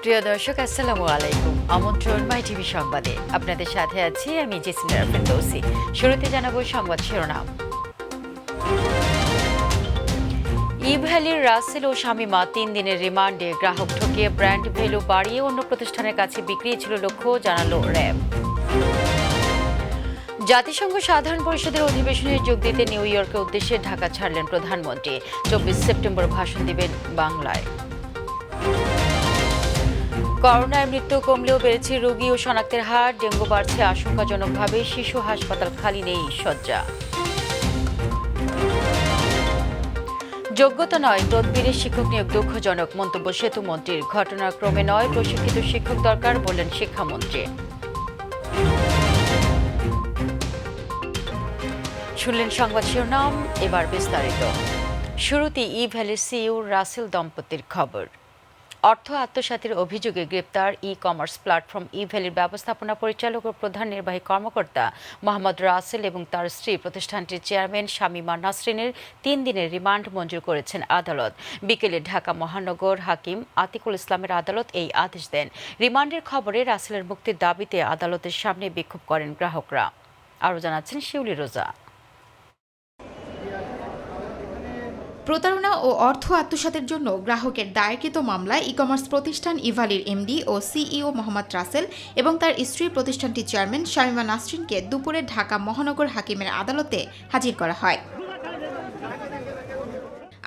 প্রিয় দর্শক, আসসালামু আলাইকুম। আমন্ত্রণ মাই টিভি সংবাদে। আপনাদের সাথে আছি আমি জেসমিনা ফেরদৌসী। শুরুতে জানাবো সংবাদ শিরোনাম। ই-ভ্যালির রাসেল ও শামীমা 3 দিনের রিমান্ডে। গ্রাহক ঠকিয়ে ব্র্যান্ড ভ্যালু বাড়িয়ে অন্য প্রতিষ্ঠানের কাছে বিক্রি ছিল লক্ষ্য, জানালো র্যাব। জাতিসংঘ সাধারণ পরিষদের অধিবেশনে যোগ দিতে নিউ ইয়র্কের উদ্দেশ্যে ঢাকা ছাড়লেন প্রধানমন্ত্রী। 24 সেপ্টেম্বর ভাষণ দিবেন বাংলায়। করোনায় মৃত্যু কমলেও বেড়েছে রোগী ও শনাক্তের হার। ডেঙ্গু বাড়ছে আশঙ্কাজনকভাবে। শিশু হাসপাতাল খালি নেই শয্যা। যোগ্যতা নয়, তদবিরে শিক্ষক নিয়োগ দুঃখজনক, মন্তব্য সেতু মন্ত্রীর। ঘটনাক্রমে নয়, প্রশিক্ষিত শিক্ষক দরকার, বললেন শিক্ষামন্ত্রী। শুনলেন সংবাদ শিরোনাম, এবার বিস্তারিত। শুরুতে ই-ভ্যালির সিইও রাসেল দম্পতির খবর। অর্থ আত্মসাতের অভিযোগে গ্রেপ্তার ই-কমার্স প্ল্যাটফর্ম ই-ভ্যালির ব্যবস্থাপনা পরিচালক ও প্রধান নির্বাহী কর্মকর্তা মোহাম্মদ রাসেল এবং তার স্ত্রী প্রতিষ্ঠানটির চেয়ারম্যান শামীমা নাসরিনের 3 দিনের রিমান্ড মঞ্জুর করেছেন আদালত। বিকেলে ঢাকা মহানগর হাকিম আতিকুল ইসলামের আদালত এই আদেশ দেন। রিমান্ডের খবরে রাসেলের মুক্তির দাবিতে আদালতের সামনে বিক্ষোভ করেন গ্রাহকরা। আরও জানাচ্ছেন শিউলি রোজা। প্রতারণা ও অর্থ আত্মসাতের জন্য গ্রাহকের দায়েরকৃত মামলায় ই-কমার্স প্রতিষ্ঠান ই-ভ্যালির এমডি ও সিইও মোহাম্মদ রাসেল এবং তার স্ত্রী প্রতিষ্ঠানটির চেয়ারম্যান শামীমা নাসরিনকে দুপুরে ঢাকা মহানগর হাকিমের আদালতে হাজির করা হয়।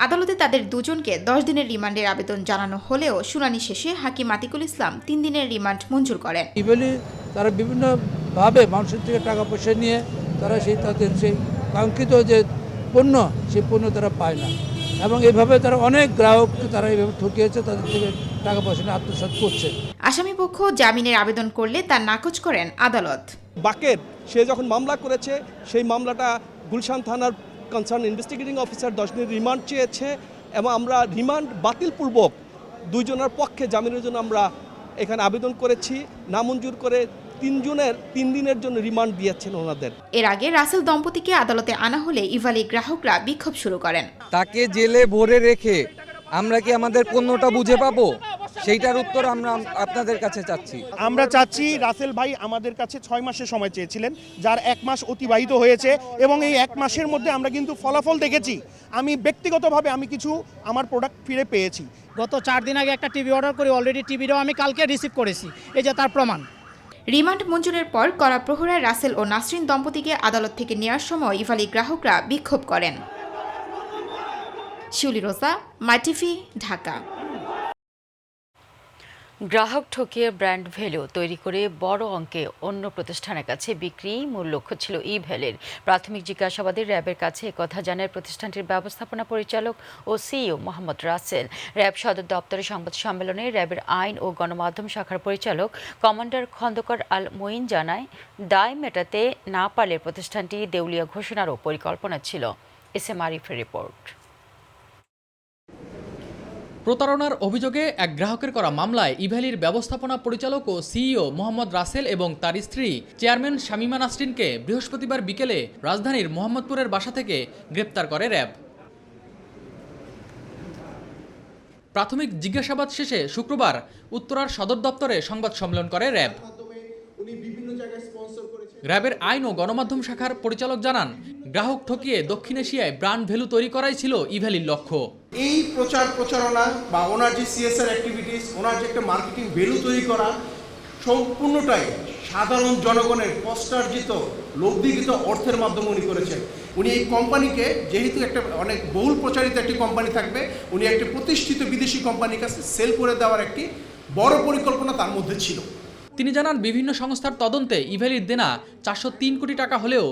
আদালতে তাদের দুজনকে 10 দিনের রিমান্ডের আবেদন জানানো হলেও শুনানি শেষে হাকিম আতিকুল ইসলাম 3 দিনের রিমান্ড মঞ্জুর করেন। ই-ভ্যালি তারা বিভিন্নভাবে মানুষের থেকে টাকা পয়সা নিয়ে তারা তাদের সেই কাঙ্ক্ষিত যে পণ্য, সেই পণ্য তারা পায় না, এবং এভাবে তারা অনেক গ্রাহককে তারা এইভাবে ঠকিয়েছে, তাদের থেকে টাকা পয়সা নিয়ে আত্মসাৎ করছে। আসামি পক্ষ জামিনের আবেদন করলে তা নাকচ করেন আদালত। বাকের সে যখন মামলা করেছে, সেই মামলাটা গুলশান থানার কনসার্ন ইনভেস্টিগেটিং অফিসার 10 দিনের রিমান্ড চেয়েছে, এবং আমরা রিমান্ড বাতিলপূর্বক দুইজনের পক্ষে জামিনের জন্য আমরা এখানে আবেদন করেছি। নামঞ্জুর করে 3 দিনের জন্য রিমান্ড দিয়েছেন ওনাদের। এর আগে রাসেল দম্পতিকে আদালতে আনা হলে ই-ভ্যালি গ্রাহকরা বিক্ষোভ শুরু করেন। তাকে জেলে ভরে রেখে আমরা কি আমাদের পণ্যটা বুঝে পাবো? সেইটার উত্তর আমরা আপনাদের কাছে চাচ্ছি। আমরা চাচ্ছি, রাসেল ভাই আমাদের কাছে 6 মাসের সময় চেয়েছিলেন, যার 1 মাস অতিবাহিত হয়েছে, এবং এই 1 মাসের মধ্যে আমরা কিন্তু ফলাফল দেখেছি। আমি ব্যক্তিগতভাবে কিছু আমার প্রোডাক্ট ফিরে পেয়েছি। গত 4 দিন আগে একটা টিভি অর্ডার করি, অলরেডি টিভিটাও আমি কালকে রিসিভ করেছি, এই যে তার প্রমাণ। রিমান্ড মঞ্জুরের পর কড়া প্রহরায় রাসেল ও নাসরিন দম্পতিকে আদালত থেকে নেওয়ার সময় ই-ভ্যালি গ্রাহকরা বিক্ষোভ করেন। শিউলি রোজা, মাই টিভি, ঢাকা। গ্রাহক ঠকিয়ে ব্র্যান্ড ভ্যালু তৈরি করে বড় অঙ্কে অন্য প্রতিষ্ঠানের কাছে বিক্রি মূল লক্ষ্য ছিল ই-ভ্যালির। প্রাথমিক জিজ্ঞাসাবাদে র্যাবের কাছে একথা জানায় প্রতিষ্ঠানটির ব্যবস্থাপনা পরিচালক ও সিইও মোহাম্মদ রাসেল। র্যাব সদর দপ্তরে সংবাদ সম্মেলনে র্যাবের আইন ও গণমাধ্যম শাখার পরিচালক কমান্ডার খন্দকার আল মঈন জানায়, দায় মেটাতে না পারলে প্রতিষ্ঠানটি দেউলিয়া ঘোষণারও পরিকল্পনা ছিল। এসএম আরিফের রিপোর্ট। প্রতারণার অভিযোগে এক গ্রাহকের করা মামলায় ই-ভ্যালির ব্যবস্থাপনা পরিচালক ও সিইও মোহাম্মদ রাসেল এবং তার স্ত্রী চেয়ারম্যান শামীমা নাসরিনকে বৃহস্পতিবার বিকেলে রাজধানীর মোহাম্মদপুরের বাসা থেকে গ্রেপ্তার করে র্যাব। প্রাথমিক জিজ্ঞাসাবাদ শেষে শুক্রবার উত্তরার সদর দপ্তরে সংবাদ সম্মেলন করে র্যাব। র্যাবের আইন ও গণমাধ্যম শাখার পরিচালক জানান, গ্রাহক ঠকিয়ে দক্ষিণ এশিয়ায় ব্র্যান্ড ভ্যালু তৈরি করাই ছিল ই-ভ্যালির লক্ষ্য। এই প্রচারণা বা ওনার যে সিএসআর অ্যাক্টিভিটিস, ওনার যে একটা মার্কেটিং ভ্যালু তৈরি করা, সম্পূর্ণটাই সাধারণ জনগণের কষ্টার্জিত লব্ধিকৃত অর্থের মাধ্যমে উনি করেছেন। উনি এই কোম্পানিকে, যেহেতু একটা অনেক বহুল প্রচারিত একটি কোম্পানি থাকবে, উনি একটা প্রতিষ্ঠিত বিদেশি কোম্পানির কাছে সেল করে দেওয়ার একটি বড় পরিকল্পনা তার মধ্যে ছিল। তিনি জানান, বিভিন্ন সংস্থার তদন্তে ই-ভ্যালির দেনা 403 কোটি টাকা হলেও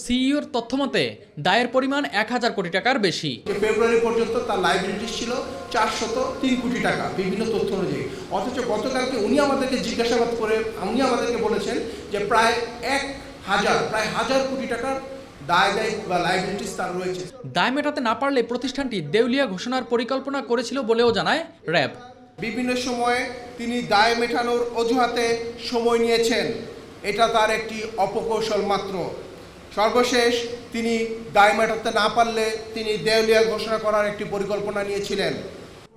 সিইওর তথ্যমতে দায়ের পরিমাণ 1000 কোটি টাকার বেশি। ফেব্রুয়ারি পর্যন্ত তার লাইবিলিটিস ছিল 403 কোটি টাকা বিভিন্ন তথ্য অনুযায়ী। অথচ গতকালকে উনি আমাদেরকে জিজ্ঞাসাবাদ করে উনি আমাদেরকে বলেছেন যে প্রায় 1000 কোটি টাকার দায় বা লাইবিলিটিস তার রয়েছে। দায় মেটাতে না পারলে প্রতিষ্ঠানটি দেউলিয়া ঘোষণার পরিকল্পনা করেছিল বলেও জানায় র্যাব। বিভিন্ন সময়ে তিনি দায় মেটানোর অজুহাতে সময় নিয়েছেন, এটা তার একটি অপকৌশল মাত্র। সর্বশেষ তিনি দায় মেটাতে না পারলে তিনি দেউলিয়া ঘোষণা করার একটি পরিকল্পনা নিয়েছিলেন।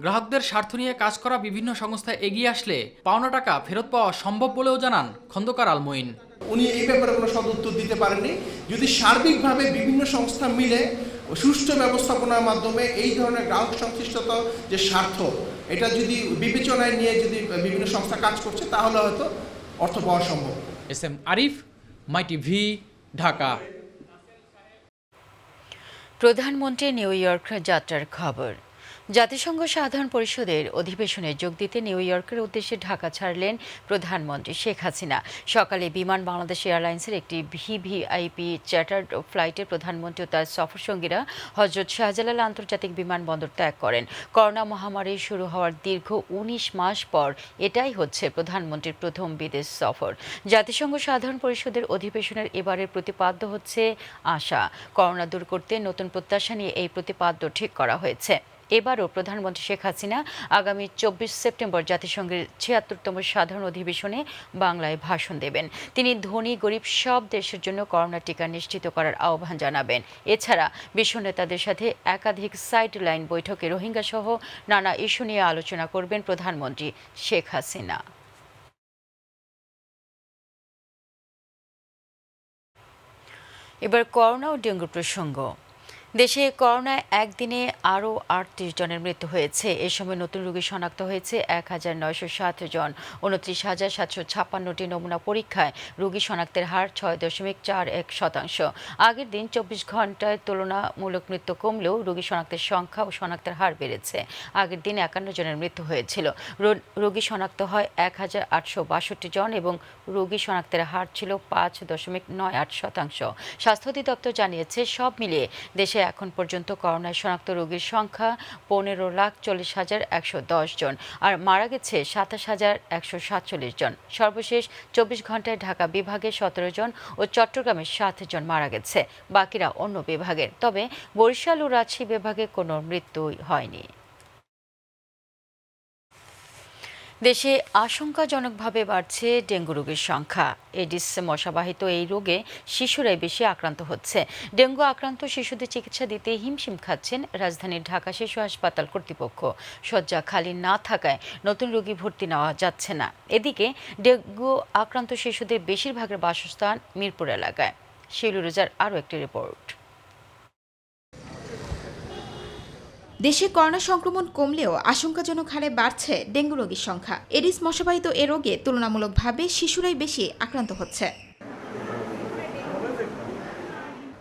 গ্রাহকদের স্বার্থ নিয়ে কাজ করা বিভিন্ন সংস্থা এগিয়ে আসলে পাওনা টাকা ফেরত পাওয়া সম্ভব বলেও জানান খন্দকার আল মঈন। উনি এই ব্যাপারে কোনো সদুত্তর দিতে পারেননি। যদি সার্বিকভাবে বিভিন্ন সংস্থা মিলে সুষ্ঠু ব্যবস্থাপনার মাধ্যমে এই ধরনের গ্রাহক সংশ্লিষ্টতা যে স্বার্থ, এটা যদি বিবেচনায় নিয়ে যদি বিভিন্ন সংস্থা কাজ করছে তাহলে হয়তো অর্থ পাওয়া সম্ভব। SM আরিফ, মাই টিভি, ঢাকা। প্রধানমন্ত্রী নিউ ইয়র্ক যাত্রার খবর। জাতিসংঘ সাধারণ পরিষদের অধিবেশনে যোগ দিতে নিউ ইয়র্কের উদ্দেশ্যে ঢাকা ছাড়লেন প্রধানমন্ত্রী শেখ হাসিনা। সকালে বিমান বাংলাদেশ এয়ারলাইন্সের একটি ভিভিআইপি চ্যাটার্ড ফ্লাইটে প্রধানমন্ত্রী ও তার সফরসঙ্গীরা হজরত শাহজালাল আন্তর্জাতিক বিমানবন্দর ত্যাগ করেন। করোনা মহামারী শুরু হওয়ার দীর্ঘ ১৯ মাস পর এটাই হচ্ছে প্রধানমন্ত্রীর প্রথম বিদেশ সফর। জাতিসংঘ সাধারণ পরিষদের অধিবেশনের এবারের প্রতিপাদ্য হচ্ছে আশা। করোনা দূর করতে নতুন প্রত্যাশা নিয়ে এই প্রতিপাদ্য ঠিক করা হয়েছে। এবারও প্রধানমন্ত্রী শেখ হাসিনা আগামী ২৪ সেপ্টেম্বর জাতিসংঘের ৭৬তম সাধারণ অধিবেশনে বাংলায় ভাষণ দেবেন। তিনি ধনী গরিব সব দেশের জন্য করোনা টিকা নিশ্চিত করার আহ্বান জানাবেন। এছাড়া বিশ্ব নেতাদের সাথে একাধিক সাইড লাইন বৈঠকে রোহিঙ্গা সহ নানা ইস্যু নিয়ে আলোচনা করবেন প্রধানমন্ত্রী শেখ হাসিনা। এবার করোনা ও ডেঙ্গু প্রসঙ্গ। দেশে করোনায় একদিনে আরও ৩৮ জনের মৃত্যু হয়েছে। এ সময় নতুন রোগী শনাক্ত হয়েছে ১,৯৬০ জন। ২৯,৭৫৬টি নমুনা পরীক্ষায় রোগী শনাক্তের হার ৬.৪১%। আগের দিন ২৪ ঘন্টায় তুলনামূলক মৃত্যু কমলেও রোগী শনাক্তের সংখ্যা ও শনাক্তের হার বেড়েছে। আগের দিন ৫১ জনের মৃত্যু হয়েছিল। রোগী শনাক্ত হয় ১,৮৬২ জন এবং রোগী শনাক্তের হার ছিল ৫.৯৮%। স্বাস্থ্য অধিদপ্তর জানিয়েছে, সব মিলিয়ে দেশে এখন পর্যন্ত করোনায় শনাক্ত রোগীর সংখ্যা ১৫,৪০,১১০ জন, আর মারা গেছে ২৭,১৪৭ জন। সর্বশেষ ২৪ ঘন্টায় ঢাকা বিভাগে ১৭ জন ও চট্টগ্রামে ৭ জন মারা গেছে। বাকিরা অন্য বিভাগের। তবে বরিশাল ও রাজশাহী বিভাগে কোনো মৃত্যুই হয়নি। দেশে আশঙ্কাজনকভাবে বাড়ছে ডেঙ্গু রোগীর সংখ্যা। এডিস মশাবাহিত এই রোগে শিশুরাই বেশি আক্রান্ত হচ্ছে। ডেঙ্গু আক্রান্ত শিশুদের চিকিৎসা দিতে হিমশিম খাচ্ছেন রাজধানীর ঢাকা শিশু হাসপাতাল কর্তৃপক্ষ। শয্যা খালি না থাকায় নতুন রোগী ভর্তি নেওয়া যাচ্ছে না। এদিকে ডেঙ্গু আক্রান্ত শিশুদের বেশিরভাগের বাসস্থান মিরপুর এলাকায়। শিলু রোজার আরও একটি রিপোর্ট। দেশে করোনা সংক্রমণ কমলেও আশঙ্কাজনক হারে বাড়ছে ডেঙ্গু রোগীর সংখ্যা। এডিস মশাবাহিত এ রোগে তুলনামূলকভাবে শিশুরাই বেশি আক্রান্ত হচ্ছে।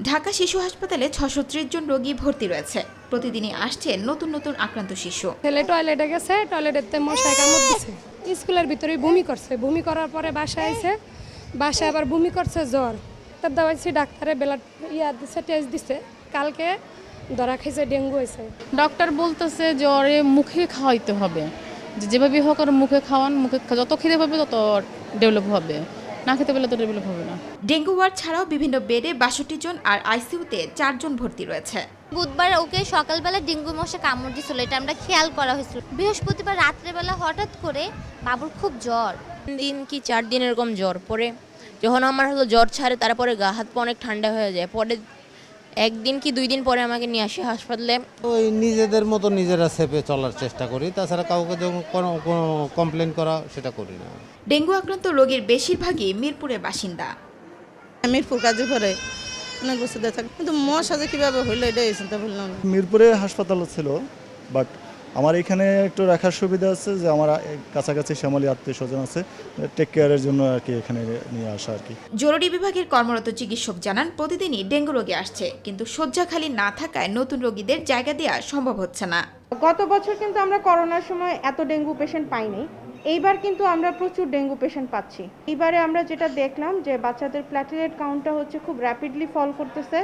ঢাকা শিশু হাসপাতালে ৬৩০ জন রোগী ভর্তি রয়েছে। প্রতিদিনই আসছে নতুন নতুন আক্রান্ত শিশু। ছেলে টয়লেটে গেছে, টয়লেটেতে মশায় কামড় দিছে। স্কুলের ভিতরে বমি করছে, বমি করার পরে বাসায় আইছে, বাসায় আবার বমি করছে, জ্বর। তার দাওয়াইছি ডাক্তারে ব্লাড দিছে, টেস্ট দিছে। কালকে ধরা খাইছে ডেঙ্গু হয়েছে। ডক্টর বলতেছে জ্বরে মুখে খাওয়াইতে হবে, যেভাবে হোক আর মুখে খাওয়ান, মুখে যত খেতে পারবে তত ডেভেলপ হবে, না খেতে পারলে তো ডেভেলপ হবে না। ডেঙ্গু ওয়ার্ড ছাড়াও বিভিন্ন বেডে ৬২ জন আর আইসিইউতে ৪ জন ভর্তি রয়েছে। বুধবার ওকে সকালবেলা ডেঙ্গু মশা কামড় দিয়েছিল, এটা আমরা খেয়াল করা হয়েছিল। বৃহস্পতিবার রাত্রেবেলা হঠাৎ করে বাবুর খুব জ্বর, 3 দিন কি 4 দিন এরকম জ্বর পরে। যখন আমার হলো জ্বর ছাড়ে, তারপরে গা হাত পা অনেক ঠান্ডা হয়ে যায়। পরে 1 দিন কি 2 দিন পরে আমাকে নিয়ে আসে হাসপাতালে। ওই নিজেদের মতো নিজেরা সেপে চলার চেষ্টা করি, তাছাড়া কাউকে যখন কোনো কমপ্লেন করা সেটা করি না। ডেঙ্গু আক্রান্ত রোগীর বেশিরভাগই মিরপুরের বাসিন্দা। মিরপুর কাজীপুরে অনেক বছর ধরে থাকে, কিন্তু মশা যে কীভাবে হইলো এটাই চিন্তা করলাম। মিরপুরে হাসপাতাল ছিল, বাট আমার এখানে একটু রাখার সুবিধা আছে যে আমার কাছাকাছি শ্যামলী আত্মীয় স্বজন আছে, টেক কেয়ারের জন্য আর কি এখানে নিয়ে আসা আর কি। জরুরি বিভাগের কর্মরত চিকিৎসক জানান, প্রতিদিনই ডেঙ্গু রোগী আসছে, কিন্তু শয্যা খালি না থাকায় নতুন রোগীদের জায়গা দেওয়া সম্ভব হচ্ছে না। গত বছর কিন্তু আমরা করোনার সময় এত ডেঙ্গু পেশেন্ট পাইনি, এইবার কিন্তু আমরা প্রচুর ডেঙ্গু পেশেন্ট পাচ্ছি। এইবারে আমরা যেটা দেখলাম যে বাচ্চাদের প্ল্যাটেলেট কাউন্টটা হচ্ছে খুব র্যাপিডলি ফল করতেছে,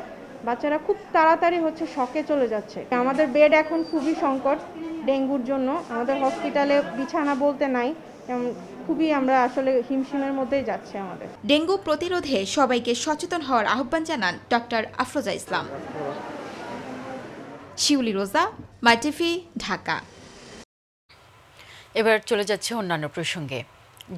বাচ্চারা খুব তাড়াতাড়ি হচ্ছে শকে চলে যাচ্ছে। আমাদের বেড এখন খুবই সংকট ডেঙ্গুর জন্য, আমাদের হসপিটালে বিছানা বলতে নাই, খুবই আমরা আসলে হিমশিমের মধ্যেই যাচ্ছে আমাদের। ডেঙ্গু প্রতিরোধে সবাইকে সচেতন হওয়ার আহ্বান জানান ডক্টর আফরোজা ইসলাম। শিউলি রোজা, মাই টিভি, ঢাকা। এবার চলে যাচ্ছে অন্যান্য প্রসঙ্গে।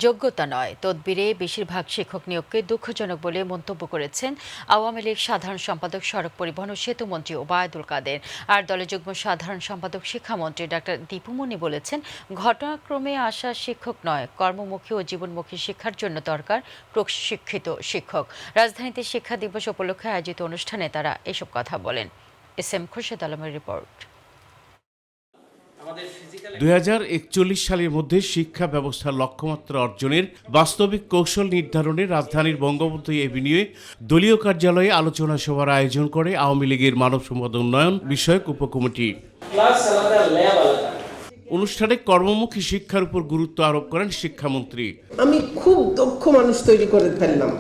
যোগ্যতা নয়, তদবিরে বেশিরভাগ শিক্ষক নিয়োগকে দুঃখজনক বলে মন্তব্য করেছেন আওয়ামী লীগ সাধারণ সম্পাদক, সড়ক পরিবহন ও সেতুমন্ত্রী ওবায়দুল কাদের। আর দলের যুগ্ম সাধারণ সম্পাদক শিক্ষামন্ত্রী ডাক্তার দীপুমণি বলেছেন, ঘটনাক্রমে আসা শিক্ষক নয়, কর্মমুখী ও জীবনমুখী শিক্ষার জন্য দরকার প্রশিক্ষিত শিক্ষক। রাজধানীতে শিক্ষা দিবস উপলক্ষে আয়োজিত অনুষ্ঠানে তারা এসব কথা বলেন। এস.এম. খুরশেদ আলমের রিপোর্ট। 2041 সালের মধ্যে শিক্ষা ব্যবস্থার লক্ষ্যমাত্রা অর্জনের বাস্তবিক কৌশল নির্ধারণে রাজধানীর বঙ্গবন্ধু এভিনিউয়ে দলীয় কার্যালয়ে আলোচনা সভার আয়োজন করে আওয়ামী লীগের মানব সম্পদ উন্নয়ন বিষয়ক উপকমিটি। অনুষ্ঠানে কর্মমুখী শিক্ষার উপর গুরুত্ব আরোপ করেন শিক্ষামন্ত্রী। আমি খুব দক্ষ মানুষ তৈরি করে ফেললাম,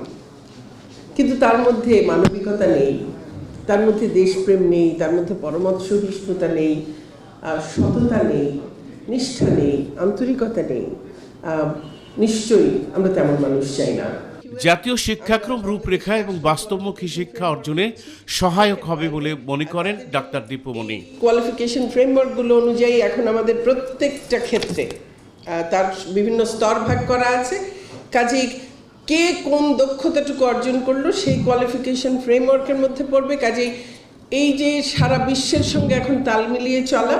কিন্তু তার মধ্যে মানবিকতা নেই, তার মধ্যে দেশপ্রেম নেই, তার মধ্যে পরমত সহিষ্ণুতা নেই, সততা নেই, নিষ্ঠা নেই, আন্তরিকতা নেই। নিশ্চয়ই আমরা তেমন মানুষ চাই না। জাতীয় শিক্ষাক্রম রূপরেখা এবং বাস্তবমুখী শিক্ষা অর্জনে সহায়ক হবে বলে মনে করেন ডাক্তার দীপুমণি। কোয়ালিফিকেশন ফ্রেমওয়ার্কগুলো অনুযায়ী এখন আমাদের প্রত্যেকটা ক্ষেত্রে তার বিভিন্ন স্তর ভাগ করা আছে। কাজেই কে কোন দক্ষতাটুকু অর্জন করলো সেই কোয়ালিফিকেশন ফ্রেমওয়ার্কের মধ্যে পড়বে। কাজেই এই যে সারা বিশ্বের সঙ্গে এখন তাল মিলিয়ে চলা,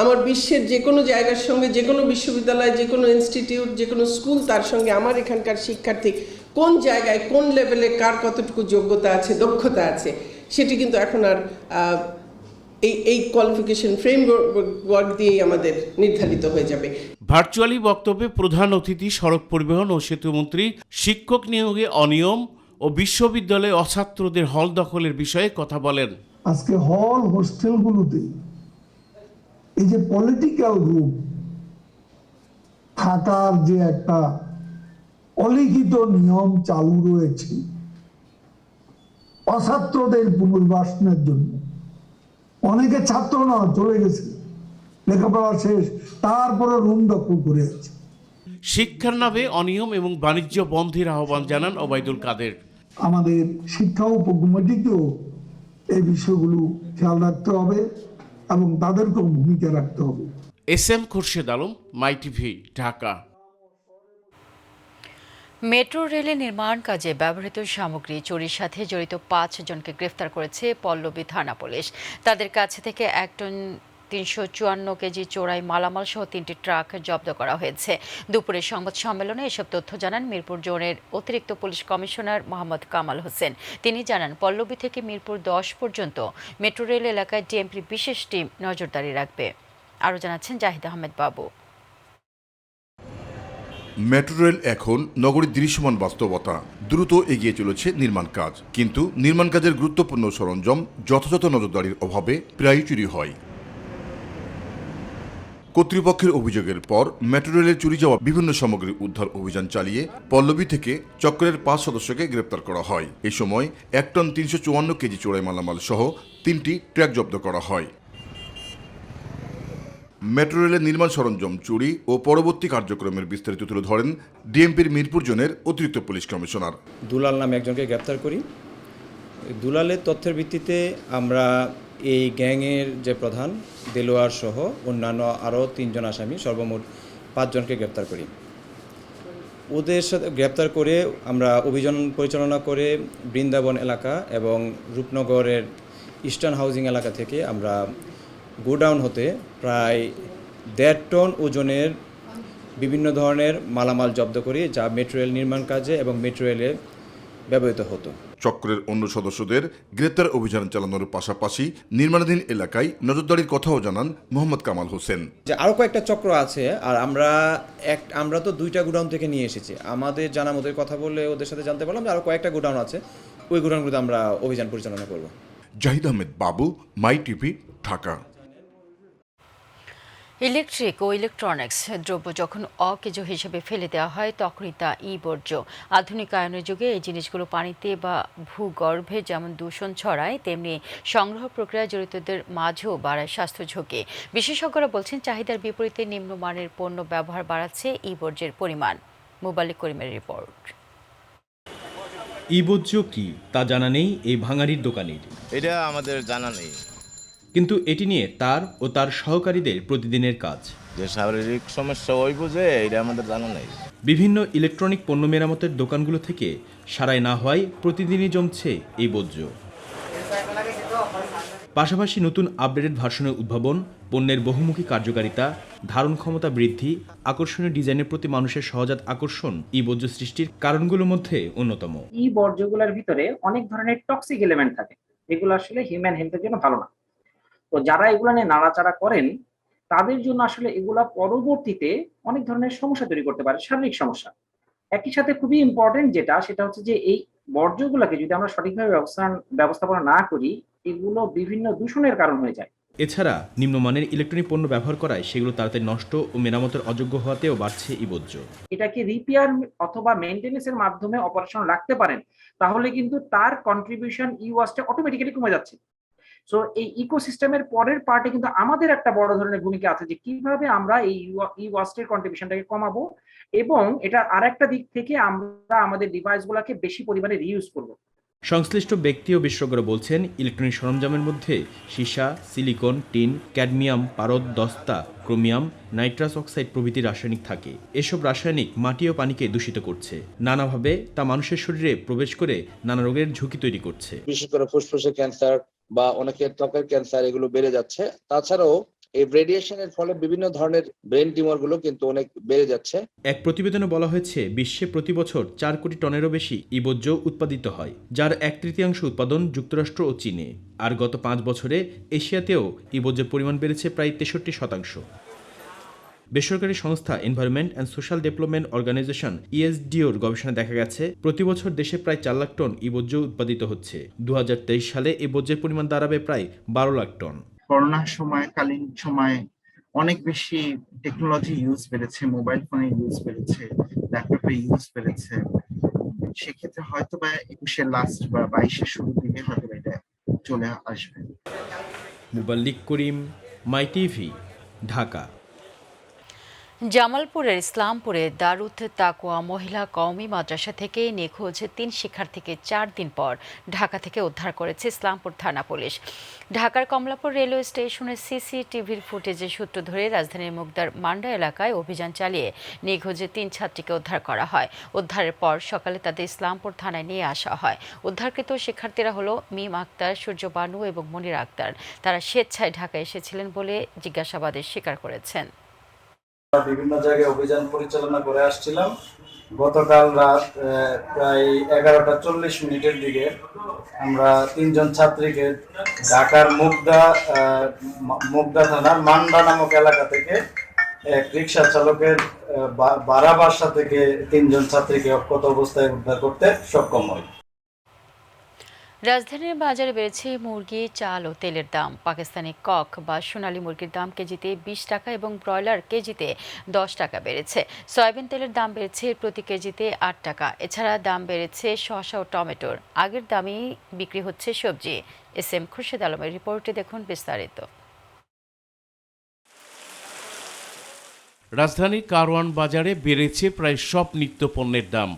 আমার বিশ্বের যে কোনো জায়গার সঙ্গে, যে কোনো বিশ্ববিদ্যালয়, যে কোনো ইনস্টিটিউট, যে কোনো স্কুল, তার সঙ্গে আমার এখানকার শিক্ষার্থী কোন জায়গায়, কোন লেভেলে কার কতটুকু যোগ্যতা আছে, দক্ষতা আছে, সেটি কিন্তু এখন আর এই কোয়ালিফিকেশন ফ্রেমওয়ার্ক দিয়েই আমাদের নির্ধারিত হয়ে যাবে। ভার্চুয়ালি বক্তব্যে প্রধান অতিথি সড়ক পরিবহন ও সেতুমন্ত্রী শিক্ষক নিয়োগে অনিয়ম ও বিশ্ববিদ্যালয়ে অছাত্রদের হল দখলের বিষয়ে কথা বলেন। আজকে হল হোস্টেলগুলোতে এই যে পলিটিক্যাল রুম থাকার যে একটা অলিখিত নিয়ম চালু রয়েছে অছাত্রদের পুনর্বাসনের জন্য, অনেকে ছাত্র না চলে গেছে, লেখাপড়া শেষ, তারপরে রুম দখল করে আছে। শিক্ষার নামে অনিয়ম এবং বাণিজ্য বন্ধের আহ্বান জানান ওবায়দুল কাদের। আমাদের শিক্ষা উপকমিটিকেও এই বিষয়গুলো খেয়াল রাখতে হবে এবং তাদেরকেও ভূমিকা রাখতে হবে। এস.এম. খুরশেদ আলম, মাই টিভি, ঢাকা। মেট্রো রেলের নির্মাণ কাজে ব্যবহৃত সামগ্রী চুরির সাথে জড়িত 5 জনকে গ্রেফতার করেছে পল্লবী থানা পুলিশ। তাদের কাছ থেকে 1 টন 354 কেজি চোরাই মালামাল সহ 3টি ট্রাক জব্দ করা হয়েছে। দুপুরে সংবাদ সম্মেলনে এসব তথ্য জানান মিরপুর জোনের অতিরিক্ত পুলিশ কমিশনার মোহাম্মদ কামাল হোসেন। তিনি জানান, পল্লবী থেকে মিরপুর 10 পর্যন্ত মেট্রো রেল এলাকায় ডিএমপির বিশেষ টিম নজরদারি রাখবে। আরও জানাচ্ছেন জাহিদ আহমেদ বাবু। মেট্রো রেল এখন নগরীর দৃশ্যমান বাস্তবতা। দ্রুত এগিয়ে চলেছে নির্মাণ কাজ, কিন্তু নির্মাণ কাজের গুরুত্বপূর্ণ সরঞ্জাম যথাযথ নজরদারির অভাবে প্রায়ই চুরি হয়। কর্তৃপক্ষের অভিযোগের পর মেট্রো রেলের চুরি যাওয়া বিভিন্ন সামগ্রী উদ্ধার অভিযান চালিয়ে পল্লবী থেকে চক্রের 5 সদস্যকে গ্রেপ্তার করা হয়। এই সময় 1 টন 354 কেজি চোরাই মালামাল সহ 3টি ট্রাক জব্দ করা হয়। মেট্রো রেলের নির্মাণ সরঞ্জাম চুরি ও পরবর্তী কার্যক্রমের বিস্তারিত তুলে ধরেন ডিএমপির মিরপুর জোনের অতিরিক্ত পুলিশ কমিশনার। দুলাল নামে একজনকে গ্রেপ্তার করি। দুলালের তথ্যের ভিত্তিতে আমরা এই গ্যাংয়ের যে প্রধান দেলোয়ার সহ অন্যান্য আরও 3 জন আসামি, সর্বমোট 5 জনকে গ্রেপ্তার করি। ওদের সাথে গ্রেপ্তার করে আমরা অভিযান পরিচালনা করে বৃন্দাবন এলাকা এবং রূপনগরের ইস্টার্ন হাউজিং এলাকা থেকে আমরা গোডাউন হতে প্রায় 1.5 টন ওজনের বিভিন্ন ধরনের মালামাল জব্দ করি, যা মেট্রো রেল নির্মাণ কাজে এবং মেট্রো রেলে ব্যবহৃত হতো। চক্রের অন্য সদস্যদের গ্রেপ্তার অভিযান চালানোর পাশাপাশি নির্মাণাধীন এলাকায় নজরদারির কথাও জানান মোহাম্মদ কামাল হোসেন। যে আরও কয়েকটা চক্র আছে, আর আমরা তো 2টা গোডাউন থেকে নিয়ে এসেছি। আমাদের জানা মতো কথা বললে ওদের সাথে জানতে পারলাম যে আরও কয়েকটা গোডাউন আছে, ওই গোডাউনগুলোতে আমরা অভিযান পরিচালনা করব। জাহিদ আহমেদ বাবু, মাই টিভি, ঢাকা। ইলেকট্রিক ও ইলেকট্রনিক্স দ্রব্য যখন অকেজ হিসেবে ফেলে দেওয়া হয়, তখনই তা বর্জ্য। আধুনিকায়নের যুগে এই জিনিসগুলো পানিতে বা ভূগর্ভে যেমন দূষণ ছড়ায়, তেমনি সংগ্রহ প্রক্রিয়া জড়িতদের মাঝেও বাড়ায় স্বাস্থ্য ঝুঁকি। বিশেষজ্ঞরা বলছেন, চাহিদার বিপরীতে নিম্নমানের পণ্য ব্যবহার বাড়াচ্ছে বর্জ্যের পরিমাণ। মোবালিক করিমের রিপোর্ট। বর্জ্য কি তা জানা নেই এই ভাঙাড়ির দোকানির। এটা আমাদের জানা নেই, কিন্তু এটি নিয়ে তার ও তার সহকারীদের প্রতিদিনের কাজ। যে শারীরিক সমস্যা ওই বুঝে, এটা আমাদের জানা নেই। বিভিন্ন ইলেকট্রনিক পণ্য মেরামতের দোকানগুলো থেকে সারাই না হওয়ায় প্রতিদিনই জমছে এই বর্জ্য। পাশাপাশি নতুন আপডেটেড ভার্সনের উদ্ভাবন, পণ্যের বহুমুখী কার্যকারিতা, ধারণ ক্ষমতা বৃদ্ধি, আকর্ষণীয় ডিজাইনের প্রতি মানুষের সহজাত আকর্ষণ এই বর্জ্য সৃষ্টির কারণগুলোর মধ্যে অন্যতম। এই বর্জ্যগুলোর ভিতরে অনেক ধরনের টক্সিক এলিমেন্ট থাকে, এগুলো আসলে হিউম্যান হেলথের জন্য ভালো না। তো যারা এগুলো নিয়ে নাড়াচাড়া করেন তাদের জন্য আসলে এগুলা পরবর্তীতে অনেক ধরনের সমস্যা তৈরি করতে পারে, শারীরিক সমস্যা। একই সাথে খুবই ইম্পর্টেন্ট সেটা হচ্ছে যে এই বর্জ্যগুলোকে যদি আমরা সঠিকভাবে ব্যবস্থাপনা না করি, এগুলো বিভিন্ন দূষণের কারণ হয়ে যায়। এছাড়া নিম্নমানের ইলেকট্রনিক পণ্য ব্যবহার করায় সেগুলো তাড়াতাড়ি নষ্ট ও মেরামতের অযোগ্য হওয়াতেও বাড়ছে এই বর্জ্য। এটাকে রিপেয়ার অথবা মেইনটেনেন্সের মাধ্যমে অপারেশন রাখতে পারেন, তাহলে কিন্তু তার কন্ট্রিবিউশন ওয়াস্টে অটোমেটিক্যালি কমে যাচ্ছে। সো এই ইকোসিস্টেমের পরের পার্টে কিন্তু আমাদের একটা বড় ধরনের ভূমিকা আছে যে কিভাবে আমরা এই ওয়াস্টের কন্ট্রিবিউশনটাকে কমাবো, এবং এটা আরেকটা দিক থেকে আমরা আমাদের ডিভাইসগুলোকে বেশি পরিমাণে রিইউজ করব। সংশ্লিষ্ট ব্যক্তি ও বিশেষজ্ঞরা বলছেন, ইলেকট্রনিক সরঞ্জামের মধ্যে সীসা, সিলিকন, টিন, ক্যাডমিয়াম, পারদ, দস্তা, ক্রোমিয়াম, নাইট্রাস অক্সাইড প্রভৃতি রাসায়নিক থাকে। এসব রাসায়নিক মাটি ও পানিকে দূষিত করছে। নানাভাবে তা মানুষের শরীরে প্রবেশ করে নানা রোগের ঝুঁকি তৈরি করছে। বিশেষ করে ফুসফুসের ক্যান্সার বা অনেকের ত্বকের ক্যান্সার এগুলো বেড়ে যাচ্ছে। তাছাড়াও এই রেডিয়েশনের ফলে বিভিন্ন ধরনের ব্রেন টিউমার গুলো কিন্তু অনেক বেড়ে যাচ্ছে। এক প্রতিবেদনে বলা হয়েছে, বিশ্বে প্রতি বছর 4 কোটি টনেরও বেশি বর্জ্য উৎপাদিত হয়, যার 1/3 উৎপাদন যুক্তরাষ্ট্র ও চীনে। আর গত 5 বছরে এশিয়াতেও বর্জ্যের পরিমাণ বেড়েছে প্রায় 63%। বেসরকারি সংস্থা environment and social development organization ESDOর গবেষণায় দেখা গেছে, প্রতি বছর দেশে প্রায় 4 লাখ টন বর্জ্য উৎপাদিত হচ্ছে। 2023 সালে এই বর্জ্যের পরিমাণ দাঁড়াবে প্রায় 12 লাখ টন। করোনার সময়কালীন সময়ে অনেক বেশি টেকনোলজি ইউজ বেড়েছে, মোবাইল ফোনের ইউজ বেড়েছে, ল্যাপটপের ইউজ বেড়েছে। সেক্ষেত্রে হয়তো বা 21-এর লাস্ট বা 22-এর শুরুর দিকে হয়তো এটা চলে আসবে। মুবাল্লিক করিম, মাই টিভি, ঢাকা। জামালপুরের ইসলামপুরে দারুত তাকওয়া মহিলা কওমি মাদ্রাসা থেকে নিখোঁজ 3 শিক্ষার্থীকে 4 দিন পর ঢাকা থেকে উদ্ধার করেছে ইসলামপুর থানা পুলিশ। ঢাকার কমলাপুর রেলওয়ে স্টেশনের সিসিটিভির ফুটেজের সূত্র ধরে রাজধানীর মুগদার মান্ডা এলাকায় অভিযান চালিয়ে নিখোঁজ 3 ছাত্রীকে উদ্ধার করা হয়। উদ্ধারের পর সকালে তাদের ইসলামপুর থানায় নিয়ে আসা হয়। উদ্ধারকৃত শিক্ষার্থীরা হলো মিম আক্তার, সূর্য বানু এবং মনির আক্তার। তারা স্বেচ্ছায় ঢাকায় এসেছিলেন বলে জিজ্ঞাসাবাদে স্বীকার করেছেন। বিভিন্ন জায়গায় অভিযান পরিচালনা করে আসছিলাম। গতকাল রাত প্রায় 11:40 দিকে আমরা 3 জন ছাত্রীকে ঢাকার মুগদা থানার মান্ডা নামক এলাকা থেকে এক রিক্সা চালকের ভাড়া বাসা থেকে 3 জন ছাত্রীকে অক্ষত অবস্থায় উদ্ধার করতে সক্ষম হয়। রাজধানীর বাজারে বেড়েছে মুরগি, চাল ও তেলের দাম। পাকিস্তানি কক বা সোনালী মুরগির দাম কেজিতে 20 টাকা এবং ব্রয়লার কেজিতে 10 টাকা বেড়েছে। সয়াবিন তেলের দাম বেড়েছে প্রতি কেজিতে 8 টাকা। এছাড়া দাম বেড়েছে শসা ও টমেটোর। আগের দামেই বিক্রি হচ্ছে সবজি। SM খুরশেদ আলমের রিপোর্টে দেখুন বিস্তারিত। রাজধানীর কারওয়ান বাজারে বেড়েছে প্রায় সব নিত্য পণ্যের দাম,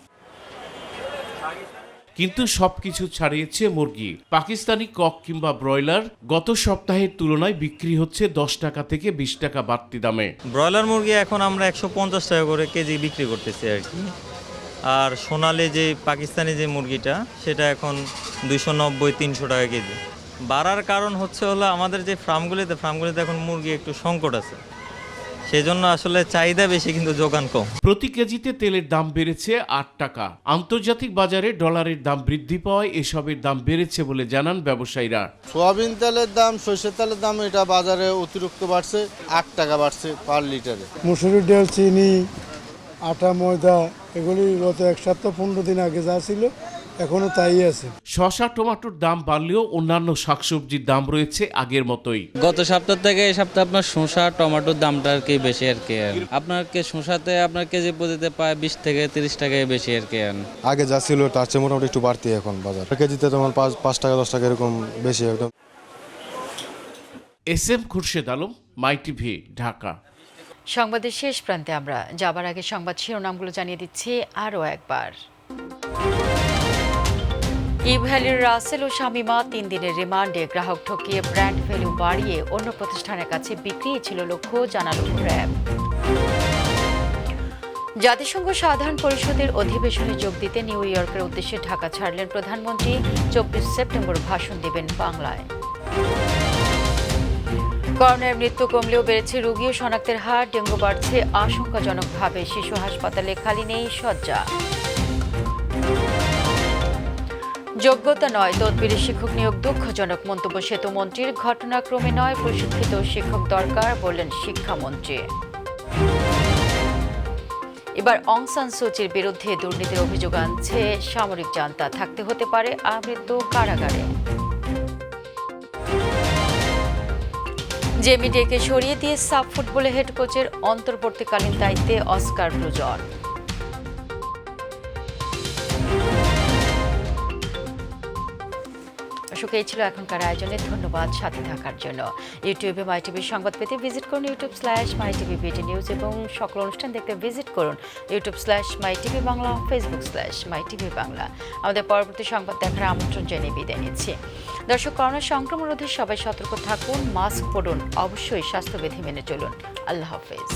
কিন্তু সবকিছু ছাড়িয়েছে মুরগি। পাকিস্তানি কক কিংবা ব্রয়লার গত সপ্তাহের তুলনায় বিক্রি হচ্ছে 10 টাকা থেকে 20 টাকা বাড়তি দামে। ব্রয়লার মুরগি এখন আমরা 150 টাকা করে কেজি বিক্রি করতেছি আর কি। আর সোনালি যে পাকিস্তানি যে মুরগিটা সেটা এখন 290-300 টাকা কেজি। বাড়ার কারণ হলো আমাদের যে ফার্মগুলিতে এখন মুরগি একটু সংকট আছে, সেজন্য আসলে চাহিদা বেশি কিন্তু যোগান কম। প্রতি কেজিতে তেলের দাম বেড়েছে 8 টাকা। আন্তর্জাতিক বাজারে ডলারের দাম বৃদ্ধি পাওয়ায় এসবের দাম বেড়েছে বলে জানান ব্যবসায়ীরা। সোয়াবিন তেলের দাম, সরষের তেলের দাম এটা বাজারে অতিরিক্ত বাড়ছে, 8 টাকা বাড়ছে পার লিটারে। মসুরি ডাল, চিনি, আটা, ময়দা এগুলি গত 1 সপ্তাহ 15 দিন আগে যা ছিল এখনো তাই আছে। শসা, টমেটোর দাম বাড়লেও অন্যান্য শাকসবজির দাম রয়েছে আগের মতোই। গত সপ্তাহ থেকে এই সপ্তাহে আপনার শসা, টমেটোর দামটা আর কি বেশি আর কি। আপনার শসাতে আপনার কেজি প্রতিতে পায় 20 থেকে 30 টাকায় বেশি আর কি। আগে যা ছিল তার চেয়ে মোটামুটি একটু বাড়তি এখন বাজার। কেজিতে তোমার 5 টাকা 10 টাকা এরকম বেশি একদম। SM খুরশেদ আলম, মাই টিভি, ঢাকা। সংবাদের শেষ প্রান্তে আমরা যাবার আগে সংবাদ শিরোনামগুলো জানিয়ে দিচ্ছি আরও একবার। ইভ্যালির রাসেল ও শামিমা 3 দিনের রিমান্ডে। গ্রাহক ঠকিয়ে ব্র্যান্ড ভ্যালু বাড়িয়ে অন্য প্রতিষ্ঠানের কাছে বিক্রি ছিল লক্ষ্য, জানালো র্যাব। জাতিসংঘ সাধারণ পরিষদের অধিবেশনে যোগ দিতে নিউ ইয়র্কের উদ্দেশ্যে ঢাকা ছাড়লেন প্রধানমন্ত্রী। 24 সেপ্টেম্বর ভাষণ দেবেন বাংলায়। করোনার মৃত্যু কমলেও বেড়েছে রোগী ও শনাক্তের হার। ডেঙ্গু বাড়ছে আশঙ্কাজনকভাবে। শিশু হাসপাতালে খালি নেই শয্যা। যোগ্যতা নয়, তদবিরে শিক্ষক নিয়োগ দুঃখজনক মন্তব্য সেতুমন্ত্রীর। ঘটনাক্রমে নয়, প্রশিক্ষিত শিক্ষক দরকার বললেন শিক্ষামন্ত্রী। এবার অং সান সুচির বিরুদ্ধে দুর্নীতির অভিযোগ আনছে সামরিক জান্তা। থাকতে হতে পারে আমৃত্যু কারাগারে। জেমি ডেকে সরিয়ে দিয়ে সাব ফুটবলে হেড কোচের অন্তর্বর্তীকালীন দায়িত্বে অস্কার ব্রুজন। এই ছিল এখনকার আয়োজনে। ধন্যবাদ সাথে থাকার জন্য। ইউটিউবে মাই টিভি সংবাদ পেতে ভিজিট করুন youtube/mytvbd নিউজ এবং সকল অনুষ্ঠান দেখতে ভিজিট করুন youtube/mytv বাংলা, facebook/mytv বাংলা। আমাদের পরবর্তী সংবাদ দেখার আমন্ত্রণ জানিয়ে বিদায় নিচ্ছি। দর্শক, করোনা সংক্রমণ রোধে সবাই সতর্ক থাকুন, মাস্ক পরুন, অবশ্যই স্বাস্থ্যবিধি মেনে চলুন। আল্লাহ হাফেজ।